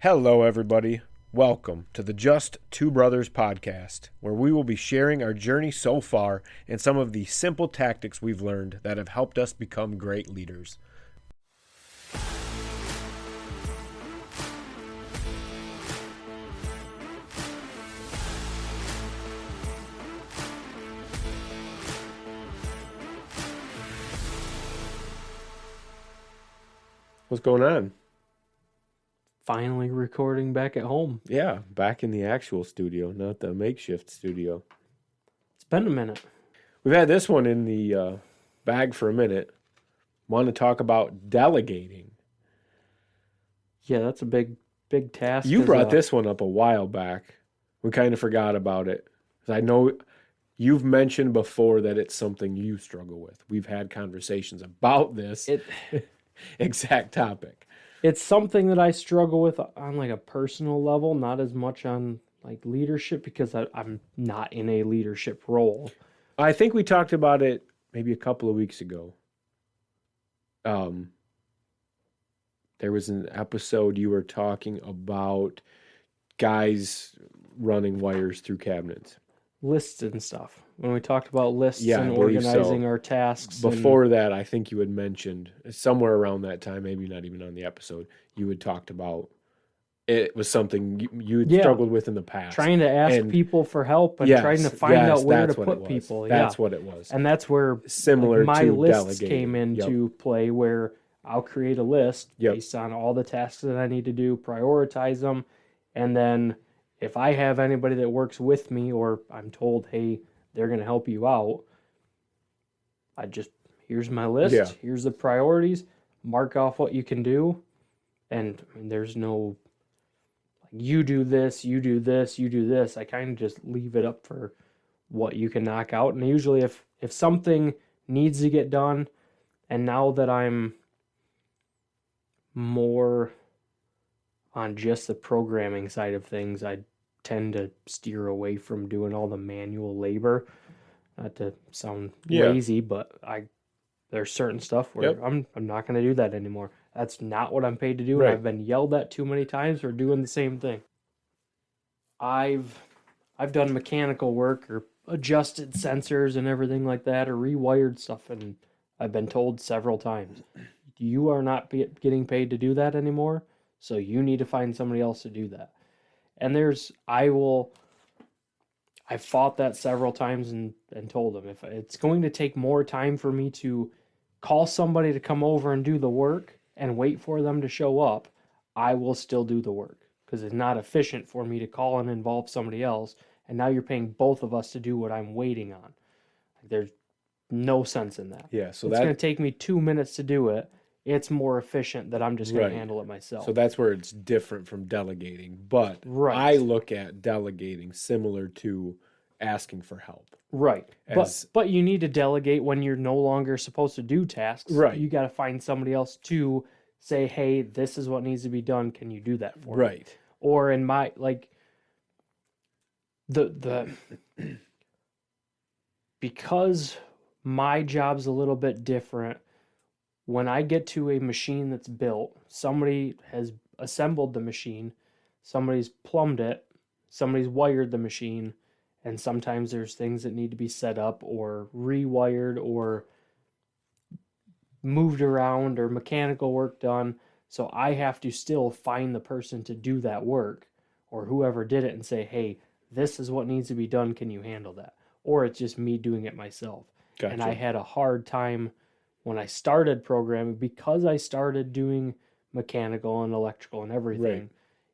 Hello, everybody. Welcome to the Just Two Brothers podcast, where we will be sharing our journey so far and some of the simple tactics we've learned that have helped us become great leaders. What's going on? Finally recording back at home. Yeah, back in the actual studio, not the makeshift studio. It's been a minute. We've had this one in the bag for a minute. Want to talk about delegating. Yeah, that's a big task. You brought this one up a while back. We kind of forgot about it. I know you've mentioned before that it's something you struggle with. We've had conversations about this exact topic. It's something that I struggle with on like a personal level, not as much on like leadership because I'm not in a leadership role. I think we talked about it maybe a couple of weeks ago. There was an episode you were talking about guys running wires through cabinets. Lists and stuff. When we talked about lists Yeah, and I believe organizing so. our tasks. Before that, I think you had mentioned, somewhere around that time, maybe not even on the episode, you had talked about it was something you had struggled with in the past. Trying to ask people for help and trying to find out where to put people. That's what it was. And that's where similar my to lists delegating came into play, where I'll create a list based on all the tasks that I need to do, prioritize them, and then if I have anybody that works with me or I'm told, hey, they're going to help you out, here's my list, here's the priorities, mark off what you can do, and I mean, there's no, like, you do this, you do this, you do this. I kind of just leave it up for what you can knock out, and usually if something needs to get done, and now that I'm more on just the programming side of things, I tend to steer away from doing all the manual labor. Not to sound lazy, but there's certain stuff where I'm not going to do that anymore. That's not what I'm paid to do, and I've been yelled at too many times for doing the same thing. I've done mechanical work or adjusted sensors and everything like that, or rewired stuff, and I've been told several times, you are not getting paid to do that anymore, so you need to find somebody else to do that. And I've fought that several times and told them, if it's going to take more time for me to call somebody to come over and do the work and wait for them to show up, I will still do the work, because it's not efficient for me to call and involve somebody else, and now you're paying both of us to do what I'm waiting on. There's no sense in that. Yeah, so it's going to take me 2 minutes to do it. It's more efficient that I'm just going to handle it myself. So that's where it's different from delegating. But I look at delegating similar to asking for help. Right. But you need to delegate when you're no longer supposed to do tasks. Right. You got to find somebody else to say, hey, this is what needs to be done. Can you do that for me? Right. Or in my, like, because my job's a little bit different, when I get to a machine that's built, somebody has assembled the machine, somebody's plumbed it, somebody's wired the machine, and sometimes there's things that need to be set up or rewired or moved around or mechanical work done. So I have to still find the person to do that work, or whoever did it, and say, hey, this is what needs to be done. Can you handle that? Or it's just me doing it myself. Gotcha. And I had a hard time when I started programming, because I started doing mechanical and electrical and everything. Right.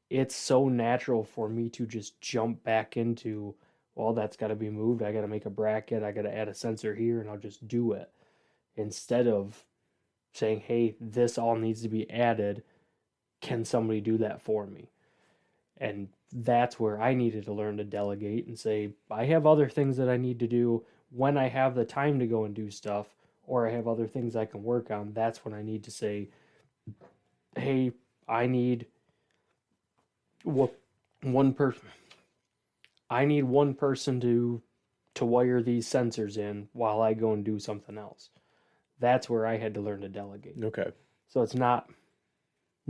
It's so natural for me to just jump back into, well, that's got to be moved. I got to make a bracket. I got to add a sensor here, and I'll just do it. Instead of saying, hey, this all needs to be added. Can somebody do that for me? And that's where I needed to learn to delegate and say, I have other things that I need to do when I have the time to go and do stuff, or I have other things I can work on. That's when I need to say, hey, I need one person. I need one person to wire these sensors in while I go and do something else. That's where I had to learn to delegate. Okay. So it's not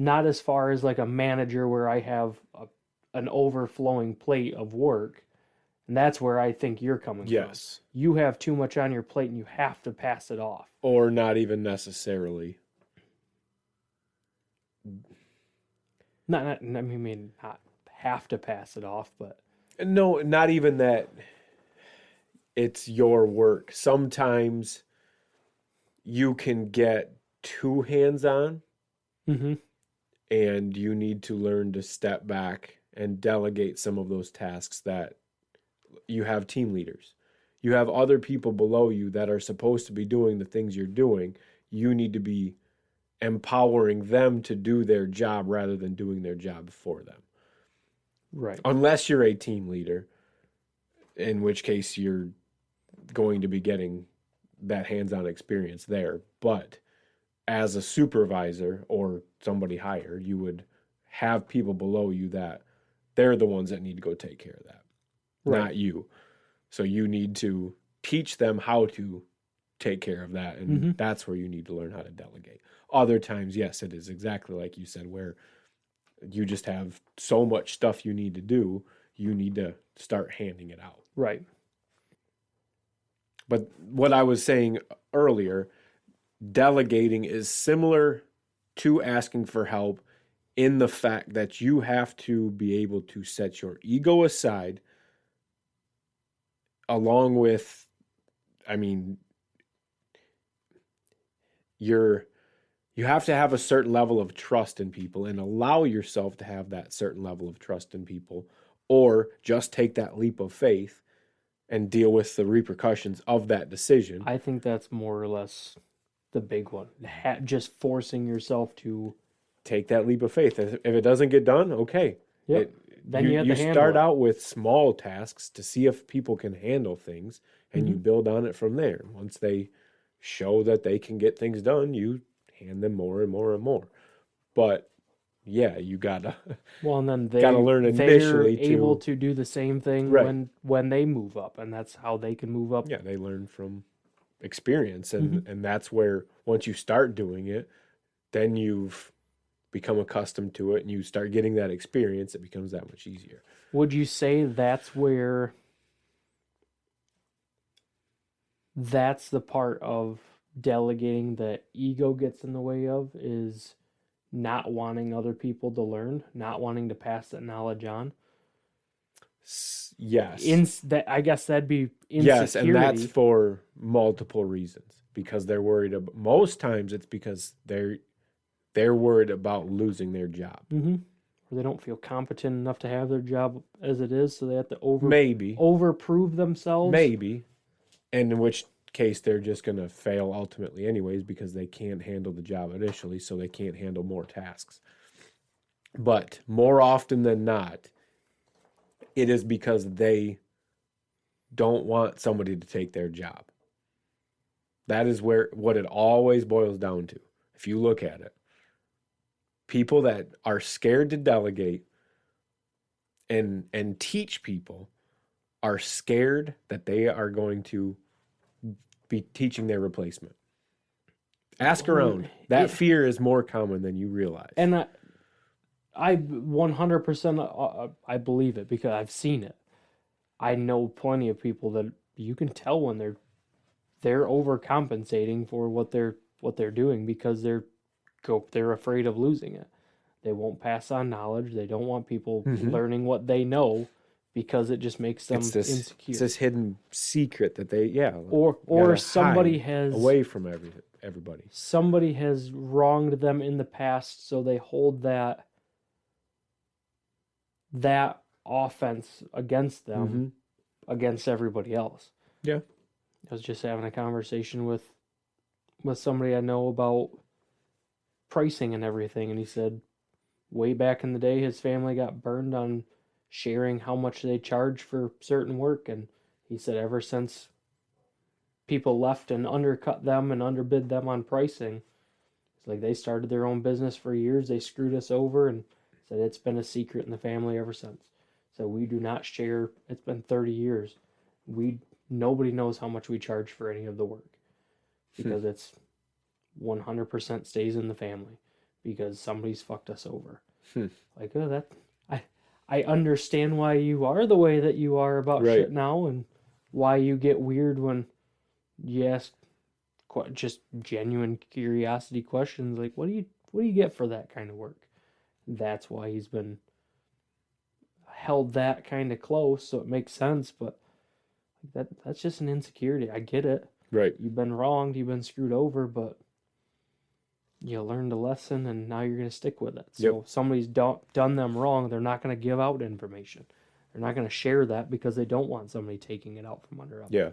not as far as like a manager where I have an overflowing plate of work. And that's where I think you're coming from. Yes. You have too much on your plate and you have to pass it off. Or not even necessarily. Not I mean, not have to pass it off, but No, not even that it's your work. Sometimes you can get too hands-on mm-hmm. and you need to learn to step back and delegate some of those tasks that you have team leaders. You have other people below you that are supposed to be doing the things you're doing. You need to be empowering them to do their job rather than doing their job for them. Right. Unless you're a team leader, in which case you're going to be getting that hands-on experience there. But as a supervisor or somebody higher, you would have people below you that they're the ones that need to go take care of that, not you. So you need to teach them how to take care of that, and that's where you need to learn how to delegate. Other times, yes, it is exactly like you said, where you just have so much stuff you need to do, you need to start handing it out. Right. But what I was saying earlier, delegating is similar to asking for help in the fact that you have to be able to set your ego aside along with, I mean, you have to have a certain level of trust in people and allow yourself to have that certain level of trust in people, or just take that leap of faith and deal with the repercussions of that decision. I think that's more or less the big one. Just forcing yourself to take that leap of faith. If it doesn't get done, okay. Yep. Then you have to handle start it. out with small tasks to see if people can handle things, and you build on it from there. Once they show that they can get things done, you hand them more and more and more. But yeah, you gotta and then gotta learn initially they're able to do the same thing when they move up, and that's how they can move up. Yeah, they learn from experience, and that's where once you start doing it, then you've become accustomed to it and you start getting that experience, it becomes that much easier. Would you say that's where that's the part of delegating that ego gets in the way of, is not wanting other people to learn, not wanting to pass that knowledge on? Yes. I guess that'd be insecurity. Yes, and that's for multiple reasons. Because they're worried about, most times it's because they're worried about losing their job. Or they don't feel competent enough to have their job as it is, so they have to Maybe overprove themselves. Maybe. And in which case they're just going to fail ultimately anyways, because they can't handle the job initially, so they can't handle more tasks. But more often than not, it is because they don't want somebody to take their job. That is what it always boils down to. If you look at it, people that are scared to delegate and teach people are scared that they are going to be teaching their replacement. Ask around. That fear is more common than you realize. And I 100% I believe it, because I've seen it. I know plenty of people that you can tell when they're overcompensating for what they're doing, because they're afraid of losing it. They won't pass on knowledge. They don't want people learning what they know, because it just makes them insecure. It's this hidden secret that they or somebody has away from everybody. Somebody has wronged them in the past, so they hold that offense against them, against everybody else. Yeah. I was just having a conversation with somebody I know about pricing and everything, and he said way back in the day his family got burned on sharing how much they charge for certain work, and he said ever since people left and undercut them and underbid them on pricing, it's like they started their own business for years, they screwed us over, and said it's been a secret in the family ever since. So we do not share. It's been 30 years. Nobody knows how much we charge for any of the work, because it's 100% stays in the family, because somebody's fucked us over. Hmm. Like, oh, that I understand why you are the way that you are about Right. shit now, and why you get weird when you ask just genuine curiosity questions like, what do you get for that kind of work? That's why he's been held that kind of close, so it makes sense. But that's just an insecurity. I get it. Right. You've been wronged, you've been screwed over, but you learned a lesson, and now you're going to stick with it. So if somebody's done them wrong, they're not going to give out information. They're not going to share that because they don't want somebody taking it out from under them. Yeah.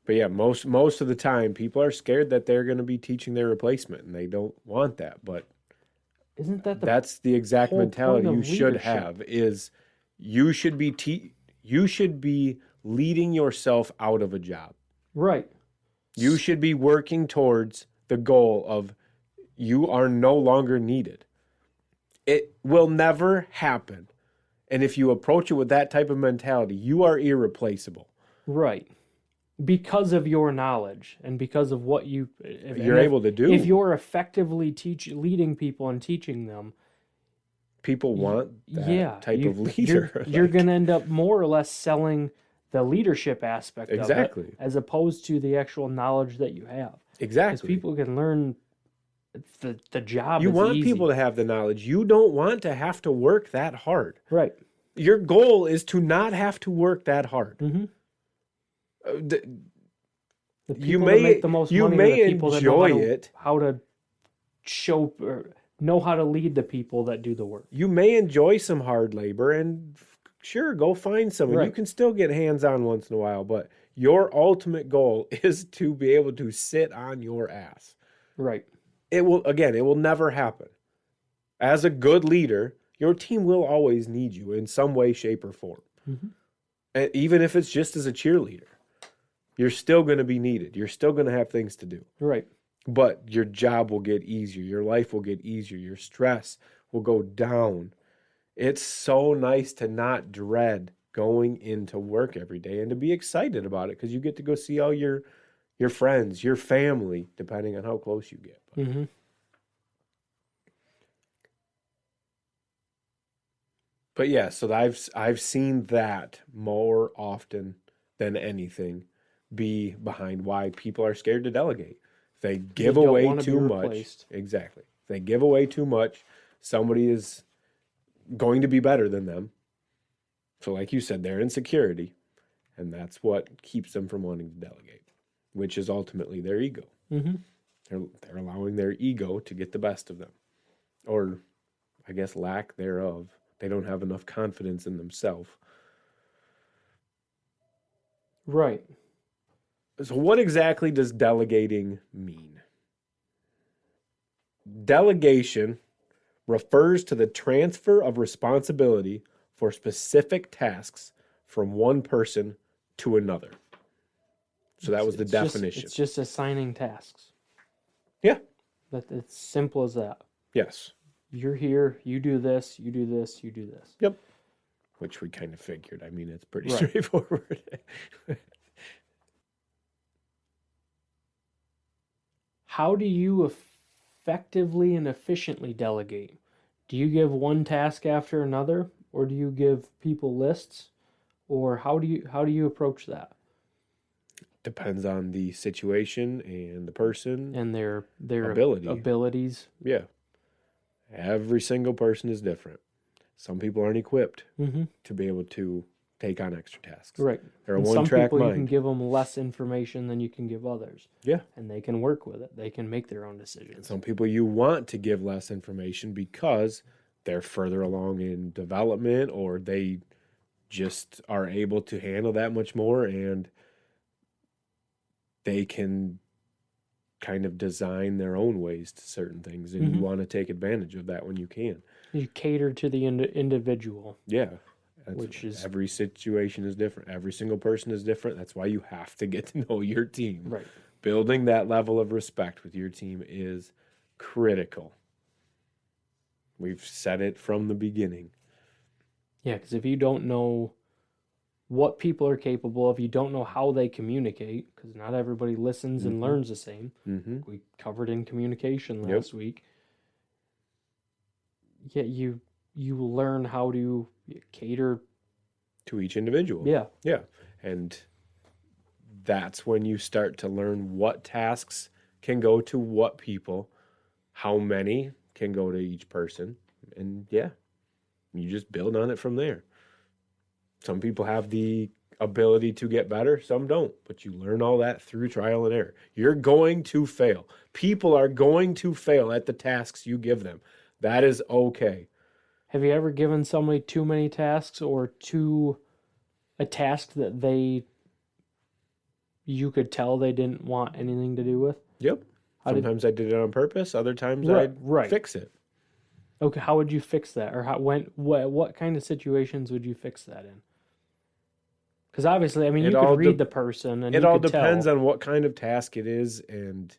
But yeah, most of the time, people are scared that they're going to be teaching their replacement, and they don't want that. But isn't that that's the exact whole mentality point you of should leadership? have? Is you should be leading yourself out of a job. Right. You should be working towards the goal of you are no longer needed. It will never happen. And if you approach it with that type of mentality, you are irreplaceable. Right. Because of your knowledge and because of what you're able to do. If you're effectively leading people and teaching them, people want that type of leader. You're going to end up more or less selling the leadership aspect of it, as opposed to the actual knowledge that you have. Exactly. Because people can learn the job. You want easy. people to have the knowledge. You don't want to have to work that hard. Right. Your goal is to not have to work that hard. Mm-hmm. The people you that may make the most you money may are the people enjoy that know it. how to show or know how to lead the people that do the work. You may enjoy some hard labor, and sure, go find someone. Right. You can still get hands-on once in a while, but your ultimate goal is to be able to sit on your ass. Right. It will never happen. As a good leader, your team will always need you in some way, shape, or form. Mm-hmm. And even if it's just as a cheerleader, you're still going to be needed. You're still going to have things to do. Right. But your job will get easier. Your life will get easier. Your stress will go down. It's so nice to not dread going into work every day and to be excited about it because you get to go see all your friends, your family, depending on how close you get. Mm-hmm. But yeah, so I've seen that more often than anything be behind why people are scared to delegate. They give away too much. Exactly. If they give away too much, somebody is going to be better than them. So like you said, they're insecurity, and that's what keeps them from wanting to delegate, which is ultimately their ego. Mm-hmm. They're allowing their ego to get the best of them, or I guess lack thereof. They don't have enough confidence in themselves. Right. So what exactly does delegating mean? Delegation refers to the transfer of responsibility for specific tasks from one person to another. So that was the definition. It's just assigning tasks. Yeah. It's simple as that. Yes. You're here, you do this, you do this, you do this. Yep. Which we kind of figured. I mean, it's pretty straightforward. How do you effectively and efficiently delegate? Do you give one task after another, or do you give people lists, or how do you approach that? Depends on the situation and the person and their abilities. Yeah. Every single person is different. Some people aren't equipped to be able to take on extra tasks. Right. They're a one-track mind. You can give them less information than you can give others. Yeah. And they can work with it. They can make their own decisions. Some people you want to give less information because they're further along in development, or they just are able to handle that much more, and they can kind of design their own ways to certain things, and you want to take advantage of that when you can. You cater to the individual. Yeah. Every situation is different. Every single person is different. That's why you have to get to know your team. Right. Building that level of respect with your team is critical. We've said it from the beginning. Yeah, because if you don't know what people are capable of, you don't know how they communicate, because not everybody listens and learns the same. Mm-hmm. We covered in communication last week. yeah, you learn how to cater to each individual. Yeah. Yeah. And that's when you start to learn what tasks can go to what people, how many can go to each person. And yeah, you just build on it from there. Some people have the ability to get better, some don't, but you learn all that through trial and error. You're going to fail. People are going to fail at the tasks you give them. That is okay. Have you ever given somebody too many tasks or a task that you could tell they didn't want anything to do with? Yep. Sometimes I did it on purpose. Other times I'd fix it. Okay, how would you fix that? Or what kind of situations would you fix that in? Because obviously, I mean, you could read the person and it you all could depends tell. on what kind of task it is and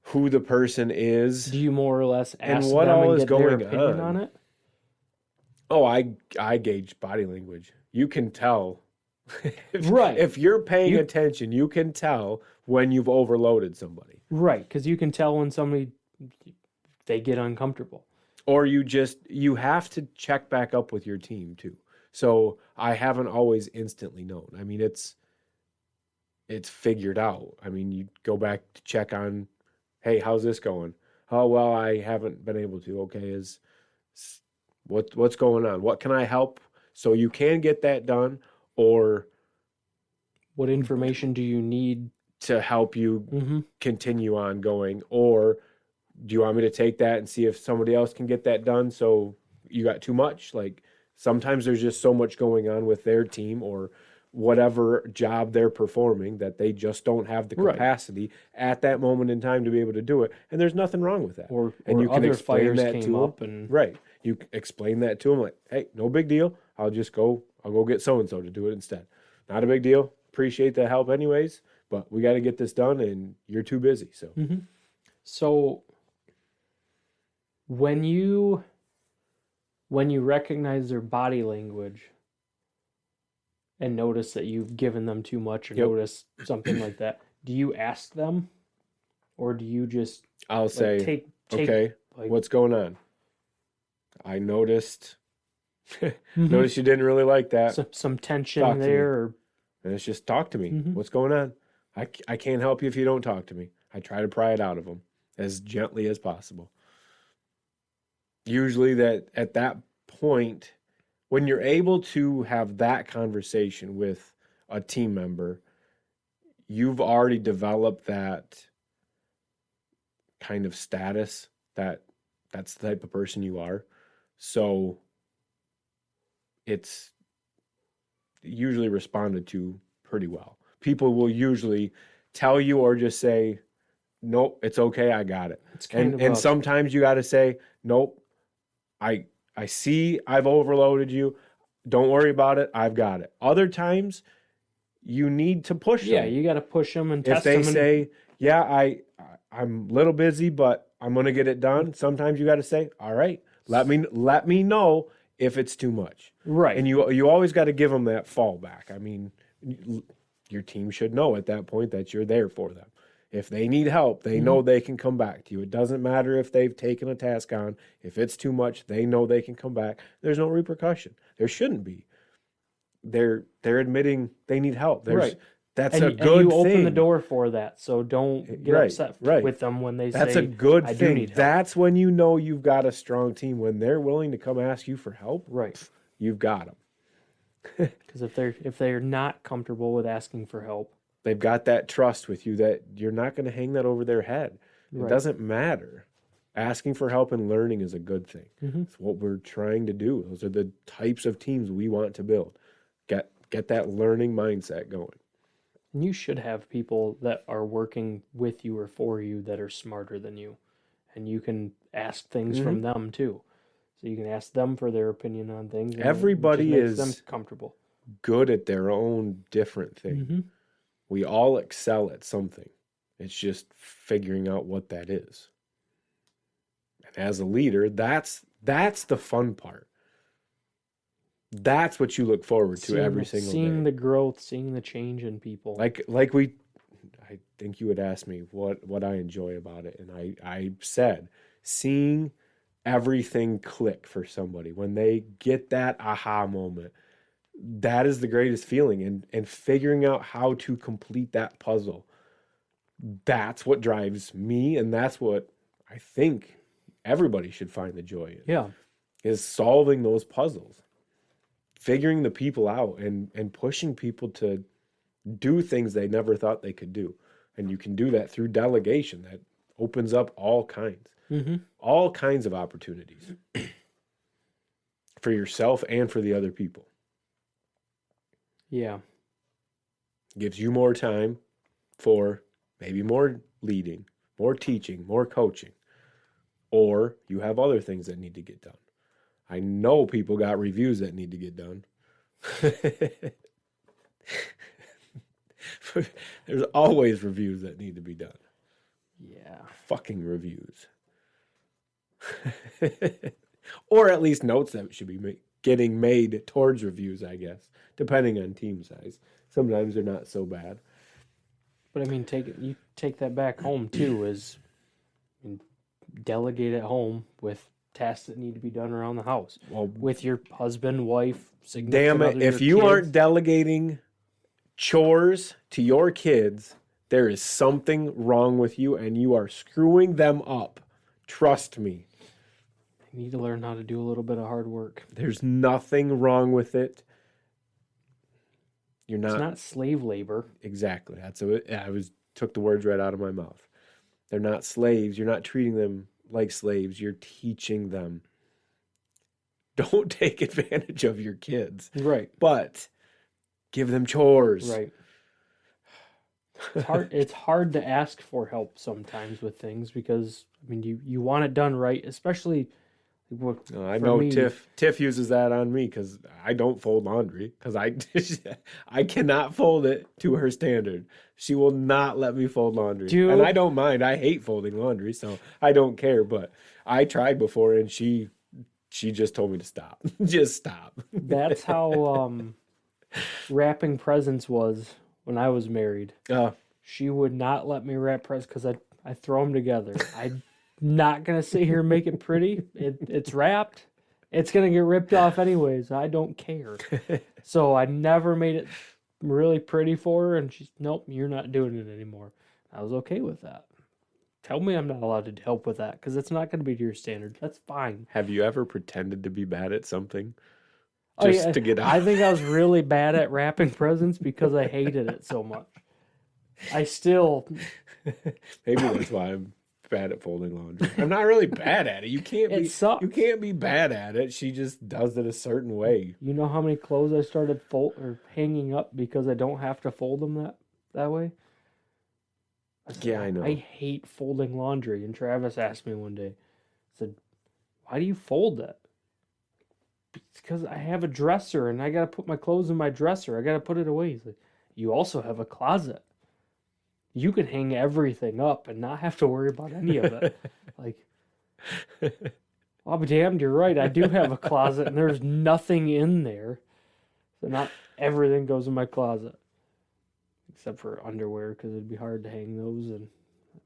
who the person is. Do you more or less ask and what them all and is get their going opinion on it? Oh, I gauge body language. You can tell. Right. If you're paying attention, you can tell when you've overloaded somebody. Right, because you can tell when they get uncomfortable. Or you have to check back up with your team too. So I haven't always instantly known. I mean, it's figured out. I mean, you go back to check on, hey, how's this going? Oh, well, I haven't been able to. Okay, what's going on? What can I help so you can get that done? Or what information do you need to help you continue on going? Or do you want me to take that and see if somebody else can get that done? So you got too much? Like sometimes there's just so much going on with their team or whatever job they're performing that they just don't have the capacity at that moment in time to be able to do it. And there's nothing wrong with that. And you can explain that to them. Right. You explain that to them like, hey, no big deal. I'll go get so-and-so to do it instead. Not a big deal. Appreciate the help anyways, but we got to get this done and you're too busy. So, So when you recognize their body language and notice that you've given them too much or notice something like that, do you ask them or do you just I'll say, okay, what's going on? I noticed noticed you didn't really like that. Some tension there. And it's just talk to me. What's going on? I can't help you if you don't talk to me. I try to pry it out of them as gently as possible. Usually that at that point, when you're able to have that conversation with a team member, you've already developed that kind of status that's the type of person you are. So it's usually responded to pretty well. People will usually tell you or just say, nope, it's okay, I got it. And sometimes you got to say, nope, I see I've overloaded you. Don't worry about it. I've got it. Other times you need to push them. Yeah, you got to push them and test them. If they say, yeah, I'm a little busy, but I'm going to get it done. Sometimes you got to say, all right, let me know if it's too much. Right. And you always got to give them that fallback. I mean, your team should know at that point that you're there for them. If they need help, they know they can come back to you. It doesn't matter if they've taken a task on. If it's too much, they know they can come back. There's no repercussion. There shouldn't be. They're admitting they need help. That's a good thing. And you open the door for that, so don't get upset with them when they say, that's a good thing. That's when you know you've got a strong team. When they're willing to come ask you for help, you've got them. Because if they're not comfortable with asking for help, they've got that trust with you that you're not going to hang that over their head. It doesn't matter. Asking for help and learning is a good thing. It's what we're trying to do. Those are the types of teams we want to build. Get that learning mindset going. And you should have people that are working with you or for you that are smarter than you. And you can ask things from them too. So you can ask them for their opinion on things. Everybody is them comfortable. Good at their own different thing. We all excel at something. It's just figuring out what that is. And as a leader, that's the fun part. That's what you look forward to every single day. Seeing the growth, seeing the change in people. I think you would ask me what I enjoy about it. And I said, seeing everything click for somebody, when they get that aha moment, that is the greatest feeling. And figuring out how to complete that puzzle, that's what drives me, and that's what I think everybody should find the joy in. Yeah. Is solving those puzzles, figuring the people out, and pushing people to do things they never thought they could do. And you can do that through delegation. That opens up all kinds of opportunities for yourself and for the other people. Yeah. Gives you more time for maybe more leading, more teaching, more coaching, or you have other things that need to get done. I know people got reviews that need to get done. There's always reviews that need to be done. Yeah. Fucking reviews. Or at least notes that should be getting made towards reviews, I guess, depending on team size. Sometimes they're not so bad. But I mean, you take that back home too, delegate at home with tasks that need to be done around the house. Well, with your husband, wife, significant damn it, other, if you kids. aren't delegating chores to your kids, there is something wrong with you and you are screwing them up. Trust me. You need to learn how to do a little bit of hard work. There's nothing wrong with it. It's not slave labor. Exactly. Took the words right out of my mouth. They're not slaves. You're not treating them like slaves. You're teaching them. Don't take advantage of your kids. Right. But give them chores. Right. It's hard to ask for help sometimes with things because, I mean, you want it done right, especially... I know Tiff uses that on me because I don't fold laundry because I cannot fold it to her standard. She will not let me fold laundry. And I don't mind. I hate folding laundry, so I don't care. But I tried before, and she just told me to stop. Just stop. That's how wrapping presents was when I was married. She would not let me wrap presents because I throw them together. Not gonna sit here and make it pretty. It's wrapped. It's gonna get ripped off anyways. I don't care. So I never made it really pretty for her, and she's nope, you're not doing it anymore. I was okay with that. Tell me I'm not allowed to help with that because it's not gonna be to your standard. That's fine. Have you ever pretended to be bad at something To get out? I think I was really bad at wrapping presents because I hated it so much. I still maybe that's why I'm bad at folding laundry. I'm not really bad at it. You can't be bad at it. She just does it a certain way. You know how many clothes I started hanging up because I don't have to fold them that way? I know. I hate folding laundry. And Travis asked me one day, said, "Why do you fold that?" It's because I have a dresser and I got to put my clothes in my dresser. I got to put it away. He's like, "You also have a closet. You can hang everything up and not have to worry about any of it." Like, I'll be damned, you're right. I do have a closet and there's nothing in there. So not everything goes in my closet. Except for underwear, because it'd be hard to hang those and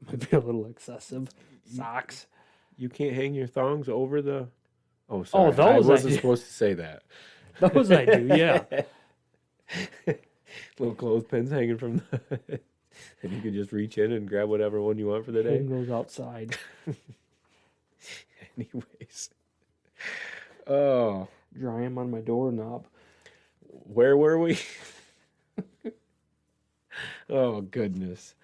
it might be a little excessive. Socks. You can't hang your thongs over the... Oh, sorry. Those I wasn't supposed to say that. Those I do, yeah. Little clothespins hanging from the... And you can just reach in and grab whatever one you want for the day. Hang those outside. Anyways. Oh. Dry them on my doorknob. Where were we? Oh, goodness.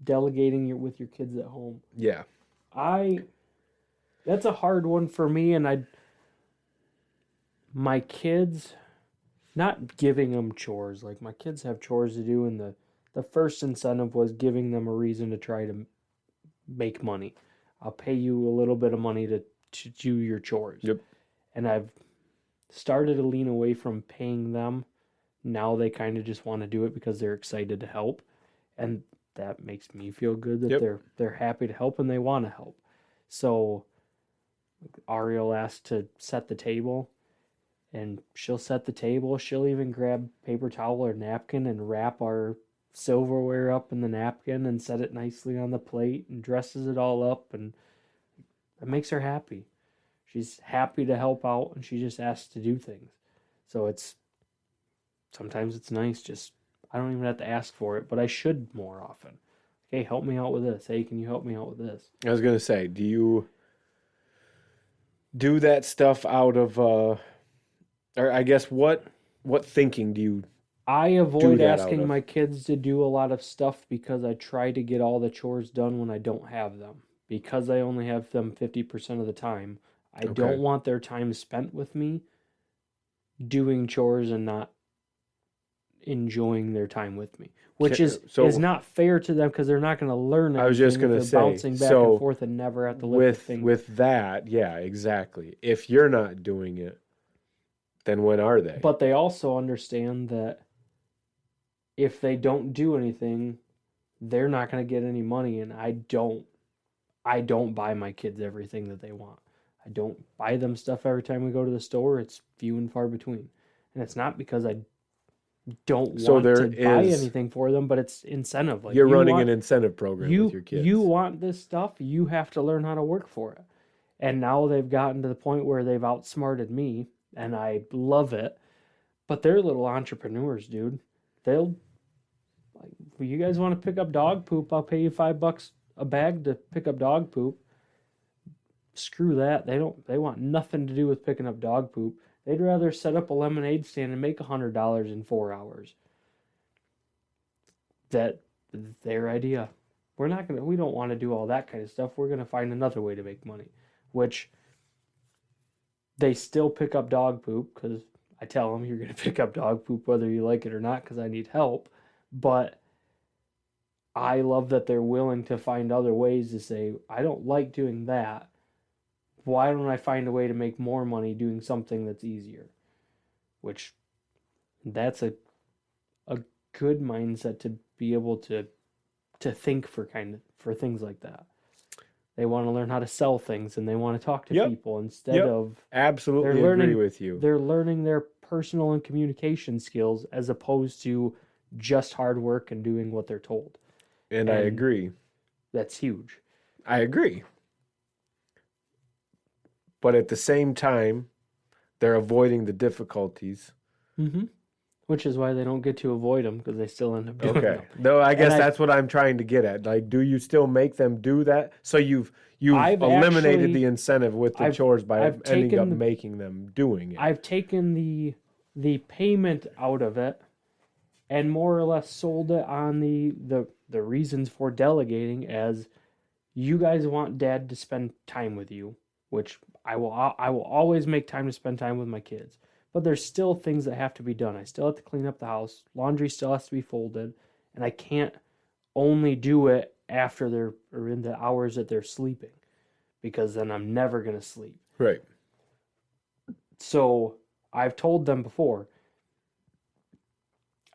Delegating with your kids at home. Yeah. That's a hard one for me, and my kids... Not giving them chores. Like, my kids have chores to do, and the first incentive was giving them a reason to try to make money. I'll pay you a little bit of money to do your chores. Yep. And I've started to lean away from paying them. Now they kind of just want to do it because they're excited to help. And that makes me feel good that they're happy to help and they want to help. So Ariel asked to set the table. And she'll set the table. She'll even grab paper towel or napkin and wrap our silverware up in the napkin and set it nicely on the plate and dresses it all up, and it makes her happy. She's happy to help out, and she just asks to do things. So sometimes it's nice, just I don't even have to ask for it, but I should more often. Hey, help me out with this. Hey, can you help me out with this? I was going to say, do you do that stuff out of, or I guess what thinking do you I do avoid that out asking of? my kids to do a lot of stuff because I try to get all the chores done when I don't have them. Because I only have them 50% of the time, I Okay. don't want their time spent with me doing chores and not enjoying their time with me, which is So not fair to them because they're not going to learn I was just anything if going they're to say, bouncing back and so forth and never have to lift a finger. with that, yeah, exactly. If you're not doing it, then when are they? But they also understand that if they don't do anything, they're not going to get any money, and I don't buy my kids everything that they want. I don't buy them stuff every time we go to the store. It's few and far between. And it's not because I don't So want there to buy is, anything for them, but it's incentive. Like you're running an incentive program with your you kids. want this stuff, you have to learn how to work for it. And now they've gotten to the point where they've outsmarted me, and I love it. But they're little entrepreneurs, dude. They'll like, well, you guys want to pick up dog poop? I'll pay you $5 a bag to pick up dog poop. Screw that. They want nothing to do with picking up dog poop. They'd rather set up a lemonade stand and make $100 in 4 hours. That their idea. We don't want to do all that kind of stuff. We're gonna find another way to make money. Which they still pick up dog poop because I tell them you're gonna pick up dog poop whether you like it or not because I need help. But I love that they're willing to find other ways to say, I don't like doing that. Why don't I find a way to make more money doing something that's easier? Which that's a good mindset to be able to think for things like that. They want to learn how to sell things and they want to talk to Yep. people instead Yep. of Absolutely they're agree learning with you. they're learning their personal and communication skills as opposed to just hard work and doing what they're told. And I agree. That's huge. I agree. But at the same time, they're avoiding the difficulties. Mm-hmm. Which is why they don't get to avoid them because they still end up doing them. No, I guess And that's what I'm trying to get at. Like, do you still make them do that? So you've I've eliminated actually- the incentive with the chores by I've ending up taken- making them doing it. I've taken the payment out of it and more or less sold it on the reasons for delegating as you guys want dad to spend time with you, which I will always make time to spend time with my kids. But there's still things that have to be done. I still have to clean up the house. Laundry still has to be folded, and I can't only do it after they're or in the hours that they're sleeping because then I'm never going to sleep. Right. So, I've told them before,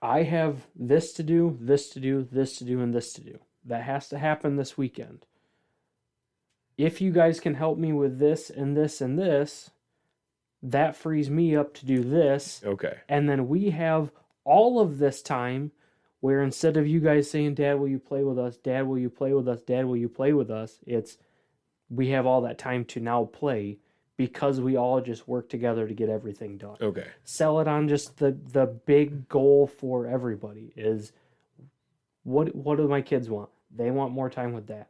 I have this to do, this to do, this to do, and this to do. That has to happen this weekend. If you guys can help me with this and this and this, that frees me up to do this. Okay. And then we have all of this time where instead of you guys saying, Dad, will you play with us? Dad, will you play with us? Dad, will you play with us? It's we have all that time to now play because we all just work together to get everything done. Okay. Sell it on just the big goal for everybody is what do my kids want? They want more time with Dad.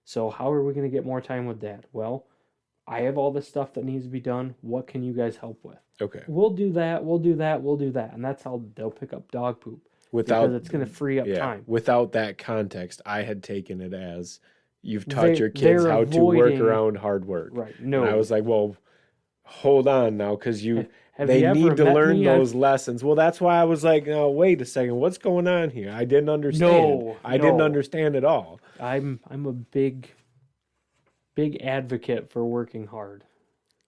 So how are we going to get more time with Dad? Well, I have all this stuff that needs to be done. What can you guys help with? Okay. We'll do that. We'll do that. We'll do that. And that's how they'll pick up dog poop. Because it's going to free up time. Without that context, I had taken it as you've taught your kids how to work around hard work. Right. No. And I was like, well, hold on now, because they ever need to met learn me? those lessons. Well, that's why I was like, no, wait a second, what's going on here? I didn't understand. No, I didn't no. understand at all. I'm a big advocate for working hard.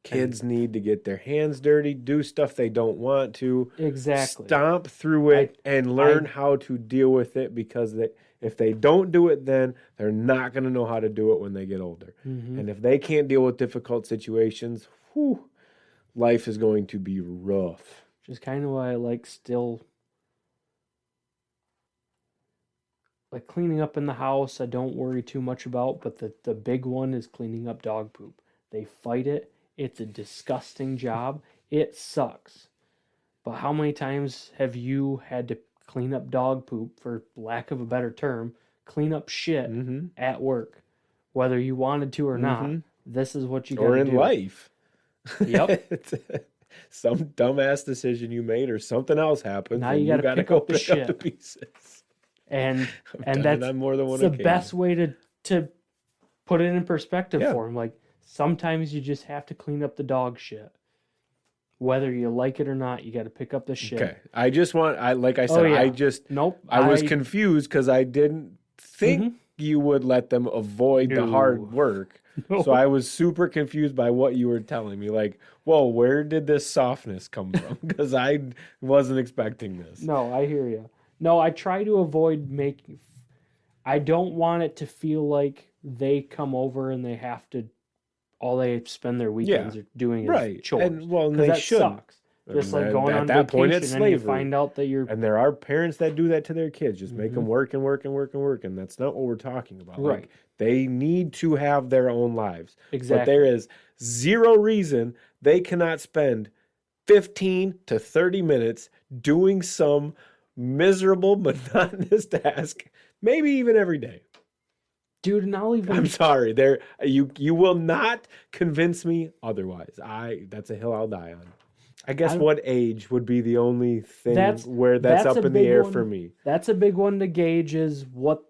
Kids need to get their hands dirty, do stuff they don't want to. Exactly. Stomp through it and learn how to deal with it, because if they don't do it then, they're not going to know how to do it when they get older. Mm-hmm. And if they can't deal with difficult situations, life is going to be rough. Which is kind of why I like still like cleaning up in the house, I don't worry too much about, but the big one is cleaning up dog poop. They fight it. It's a disgusting job. It sucks. But how many times have you had to clean up dog poop, for lack of a better term, clean up shit Mm-hmm. at work, whether you wanted to or not? Mm-hmm. This is what you got Or to in do. life. Yep. Some dumbass decision you made or something else happens Now and you you got to got to pick go up the pick up the shit, pieces. and I've done it on more than one the occasion. best way to put it in perspective Yeah. for them. Like sometimes you just have to clean up the dog shit, whether you like it or not. You got to pick up the shit. Okay. Like I Oh said, yeah. Nope. I was confused because I didn't think Mhm. you would let them avoid the No. hard work. No. So I was super confused by what you were telling me. Like, whoa, where did this softness come from? Because I wasn't expecting this. No, I hear you. No, I try to avoid making. I don't want it to feel like they come over and they have to. All they spend their weekends are doing is Right. chores. And well, and Because they that shouldn't. sucks. Just like going At on that point, vacation it's and you slavery. find out that you're And there are parents that do that to their kids, just make them Mhm. work and work and work and work. And that's not what we're talking about. Right. Like, they need to have their own lives. But exactly. there is zero reason they cannot spend 15 to 30 minutes doing some miserable, monotonous task, maybe even every day. Dude, and I'll even I'm sorry. You will not convince me otherwise. That's a hill I'll die on. I guess what age would be the only thing where that's up a in the big air one. for me. That's a big one to gauge is what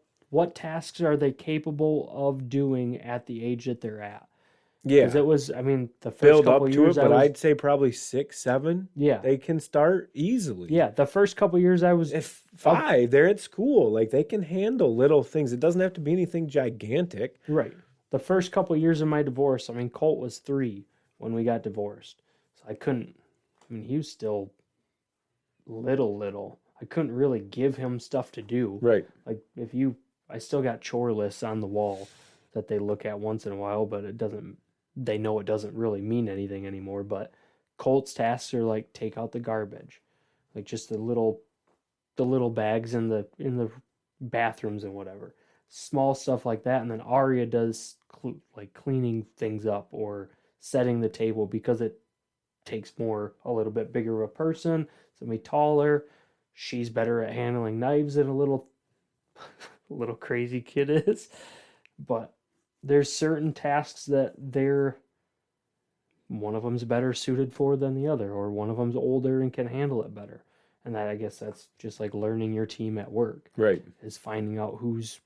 tasks are they capable of doing at the age that they're at. Because Yeah. it was, I mean, the first Build couple up to years it, but I'd say probably 6, 7. yeah, They can start easily. yeah, the first couple years I was If 5, they're at school. Like, they can handle little things. It doesn't have to be anything gigantic. right. The first couple years of my divorce, I mean, Colt was 3 when we got divorced, so I couldn't. I mean, he was still little. I couldn't really give him stuff to do. Right. Like I still got chore lists on the wall that they look at once in a while, but it doesn't. They know it doesn't really mean anything anymore. But Colt's tasks are like take out the garbage, like just the little bags in the bathrooms and whatever, small stuff like that. And then Arya does like cleaning things up or setting the table because it takes a little bit bigger of a person, somebody taller. She's better at handling knives than a little crazy kid is. But there's certain tasks that one of them's better suited for than the other, or one of them's older and can handle it better. And I guess that's just like learning your team at work. Right. Is finding out who's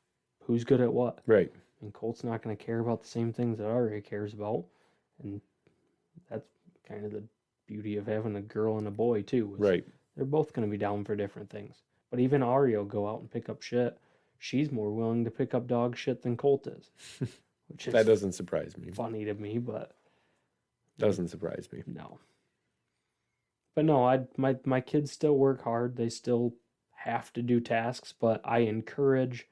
good at what. Right. And Colt's not going to care about the same things that Arya cares about, and that's kind of the beauty of having a girl and a boy too. Right. They're both going to be down for different things. But even Arya will go out and pick up shit. She's more willing to pick up dog shit than Colt is, which is That doesn't surprise me. funny to me, but Doesn't surprise me. no. But no, my kids still work hard. They still have to do tasks, but I encourage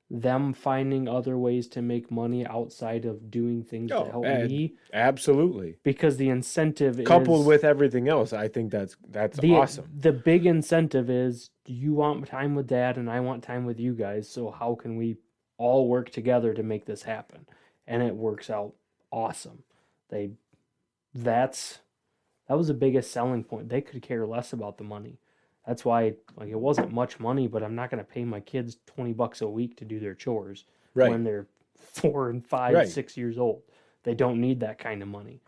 them finding other ways to make money outside of doing things to help me, Absolutely. because the incentive Coupled is with everything else, I think that's awesome. the big incentive is you want time with dad and I want time with you guys, so how can we all work together to make this happen? And it works out awesome. That was the biggest selling point. They could care less about the money. That's why, like, it wasn't much money, but I'm not going to pay my kids $20 a week to do their chores when they're 4 and 5, 6 years old. They don't need that kind of money.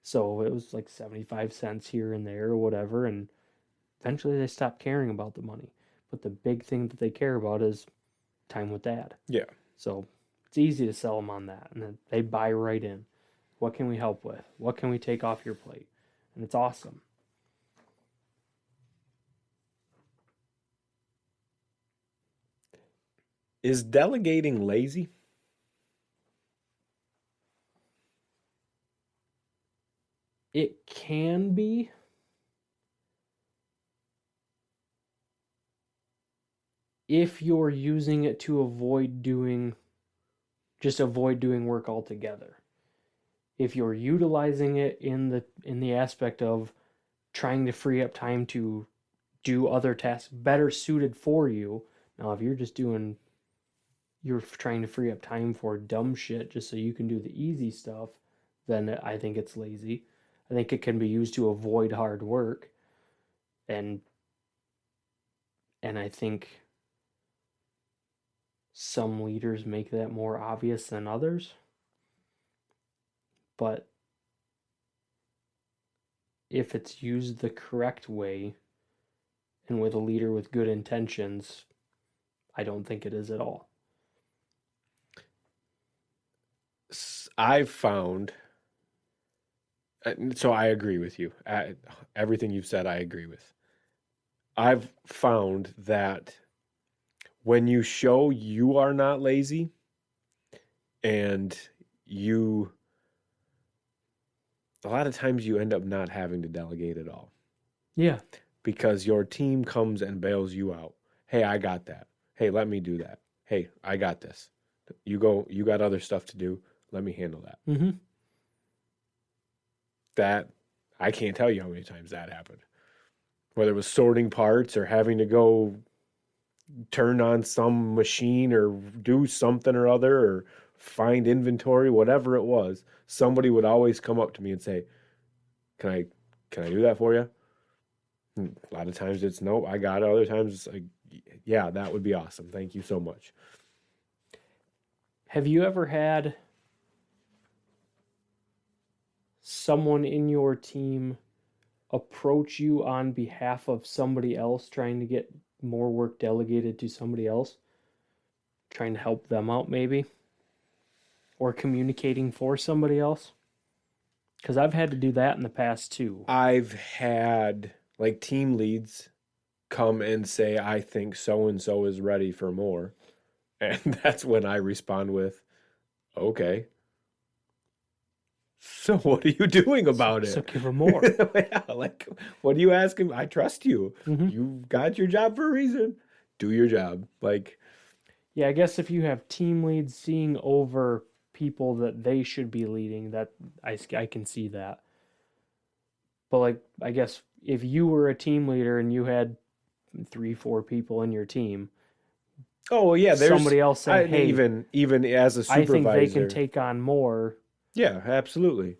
So it was like 75 cents here and there or whatever, and eventually they stopped caring about the money. But the big thing that they care about is time with dad. Yeah. So it's easy to sell them on that, and then they buy right in. What can we help with? What can we take off your plate? And it's awesome. Is delegating lazy? It can be. If you're using it to avoid doing work altogether. If you're utilizing it in the aspect of trying to free up time to do other tasks better suited for you, Now, if you're just doing, you're trying to free up time for dumb shit just so you can do the easy stuff, then I think it's lazy. I think it can be used to avoid hard work. And I think some leaders make that more obvious than others. But if it's used the correct way and with a leader with good intentions, I don't think it is at all. I've found, so I agree with you. Everything you've said, I agree with. I've found that when you show you are not lazy and a lot of times you end up not having to delegate at all. Yeah. Because your team comes and bails you out. Hey, I got that. Hey, let me do that. Hey, I got this. You got other stuff to do. Let me handle that. Mm-hmm. That, I can't tell you how many times that happened. Whether it was sorting parts or having to go turn on some machine or do something or other or find inventory, whatever it was, somebody would always come up to me and say, Can I do that for you? And a lot of times it's no, I got it. Other times it's like, yeah, that would be awesome. Thank you so much. Have you ever had someone in your team approach you on behalf of somebody else trying to get more work delegated to somebody else? Trying to help them out maybe? Or communicating for somebody else? Because I've had to do that in the past too. I've had like team leads come and say, I think so-and-so is ready for more. And that's when I respond with, okay. So what are you doing about it? So give them more. Yeah, like, what are you asking? I trust you. Mm-hmm. You've got your job for a reason. Do your job. Like, yeah, I guess if you have team leads seeing over people that they should be leading, that I can see that. But like, I guess if you were a team leader and you had 3-4 people in your team, oh yeah, there's somebody else saying, "Hey, even as a supervisor, I think they can take on more." Yeah, absolutely.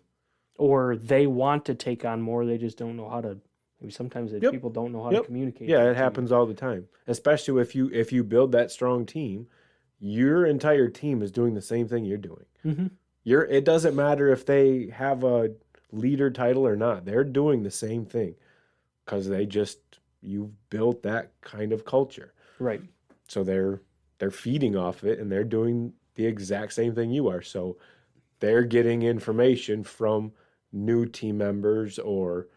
Or they want to take on more, they just don't know how to. Maybe sometimes people don't know how to communicate. Yeah, it happens all the time. Especially if you build that strong team, your entire team is doing the same thing you're doing. Mm-hmm. It doesn't matter if they have a leader title or not. They're doing the same thing because you've built that kind of culture. Right. So they're feeding off it and they're doing the exact same thing you are. So they're getting information from new team members or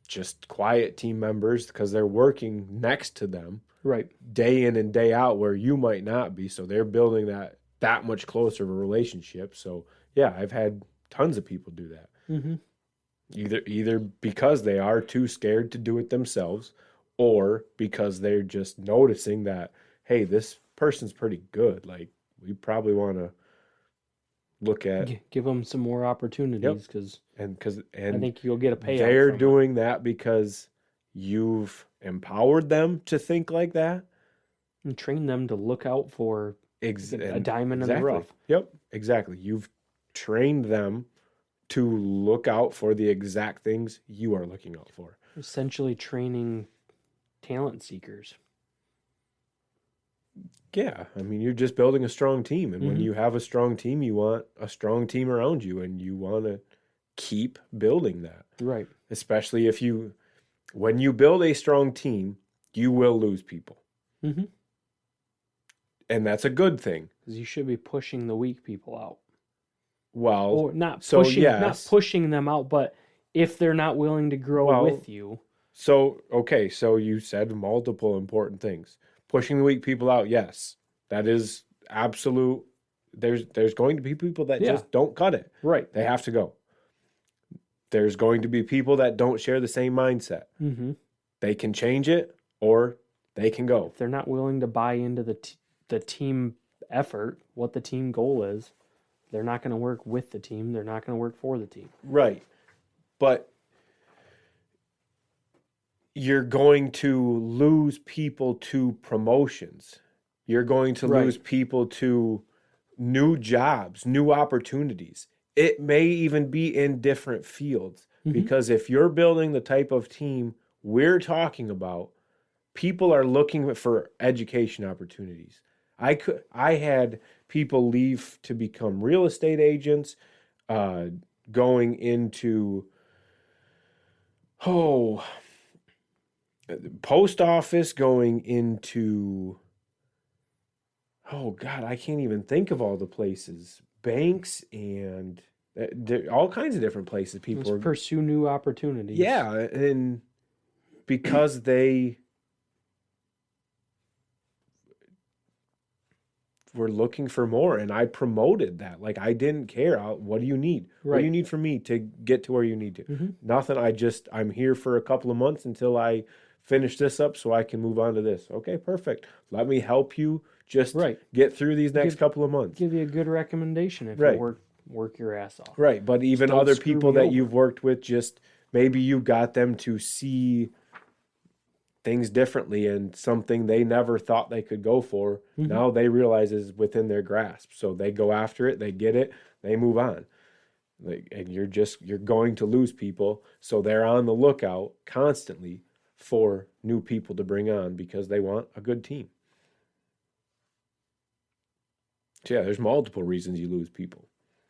just quiet team members because they're working next to them right day in and day out where you might not be. So they're building that much closer of a relationship. So yeah, I've had tons of people do that. Mm-hmm. Either because they are too scared to do it themselves or because they're just noticing that, hey, this person's pretty good. Like, we probably want to look at give them some more opportunities because I think you'll get a payout. They're doing that because you've empowered them to think like that and train them to look out for a diamond in the rough. Yep, exactly. You've trained them to look out for the exact things you are looking out for. Essentially training talent seekers. Yeah, I mean, you're just building a strong team. And when you have a strong team, you want a strong team around you, and you want to keep building that. Right. Especially when you build a strong team, you will lose people. Mm-hmm. And that's a good thing. Because you should be pushing the weak people out. Well, or not pushing them out, but if they're not willing to grow with you. So, okay, so you said multiple important things. Pushing the weak people out, yes. That is absolute. There's going to be people that just don't cut it. Right. They have to go. There's going to be people that don't share the same mindset. Mm-hmm. They can change it or they can go. If they're not willing to buy into the team effort, what the team goal is, they're not going to work with the team. They're not going to work for the team. Right. But you're going to lose people to promotions. You're going to lose people to new jobs, new opportunities. It may even be in different fields, because if you're building the type of team we're talking about, people are looking for education opportunities. I had people leave to become real estate agents, going into post office, going into God, I can't even think of all the places. Banks and all kinds of different places people Let's pursue new opportunities. Yeah, and because they were looking for more, and I promoted that. Like, I didn't care. What do you need? What do you need from me to get to where you need to? Nothing. I'm here for a couple of months until I finish this up so I can move on to this. Okay, perfect. Let me help you just get through these next couple of months. Give you a good recommendation if you work your ass off. Right, but even other people that you've worked with, just maybe you got them to see things differently, and something they never thought they could go for, now they realize is within their grasp. So they go after it, they get it, they move on. And you're going to lose people, so they're on the lookout constantly for new people to bring on because they want a good team. So yeah, there's multiple reasons you lose people.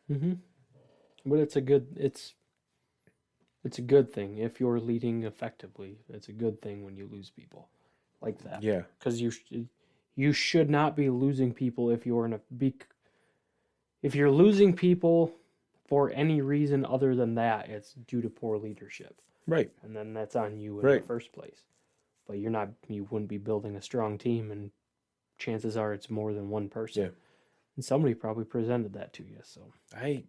But it's a good thing if you're leading effectively. It's a good thing when you lose people like that. Yeah, because you should not be losing people if you're if you're losing people for any reason other than that, it's due to poor leadership. Right. And then that's on you in the first place. But you wouldn't be building a strong team, and chances are it's more than one person. Yeah. And somebody probably presented that to you. So I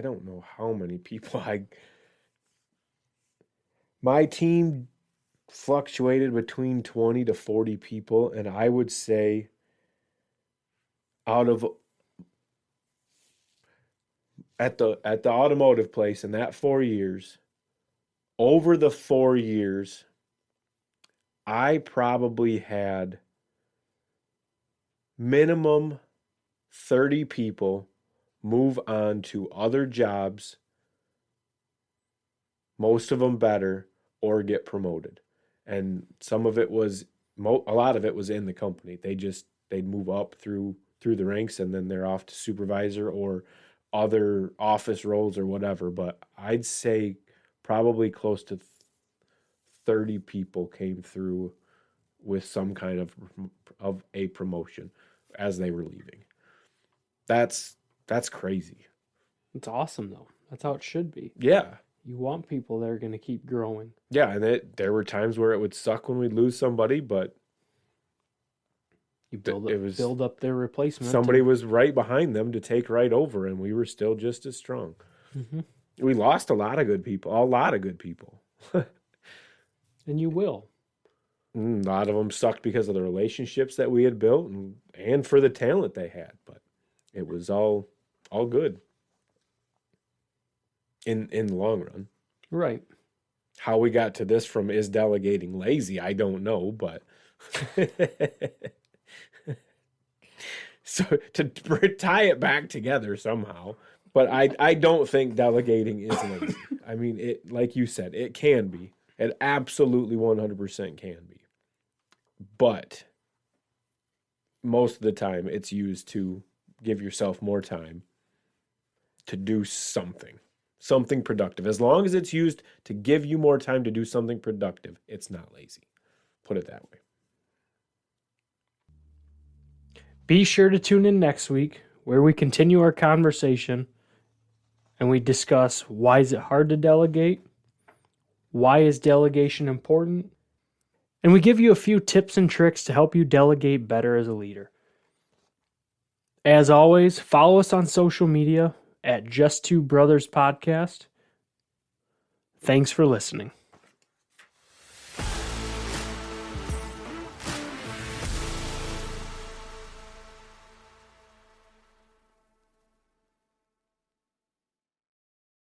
don't know how many people my team fluctuated between 20 to 40 people, and I would say out of at the automotive place in that 4 years, over the 4 years, I probably had minimum 30 people move on to other jobs, most of them better, or get promoted. And some of it was, a lot of it was in the company. They'd move up through the ranks, and then they're off to supervisor or other office roles or whatever. But I'd say probably close to 30 people came through with some kind of a promotion as they were leaving. That's crazy. It's awesome, though. That's how it should be. Yeah. You want people that are going to keep growing. Yeah, and there were times where it would suck when we'd lose somebody, but you build up their replacement. Somebody was right behind them to take right over, and we were still just as strong. We lost a lot of good people. And you will. A lot of them sucked because of the relationships that we had built and for the talent they had, but it was all good in the long run. Right. How we got to this from is delegating lazy, I don't know, but so to tie it back together somehow. But I don't think delegating is lazy. I mean, it, like you said, it can be. It absolutely 100% can be. But most of the time it's used to give yourself more time to do something productive. As long as it's used to give you more time to do something productive, it's not lazy. Put it that way. Be sure to tune in next week where we continue our conversation and we discuss why is it hard to delegate, why is delegation important, and we give you a few tips and tricks to help you delegate better as a leader. As always, follow us on social media at Just Two Brothers Podcast. Thanks for listening.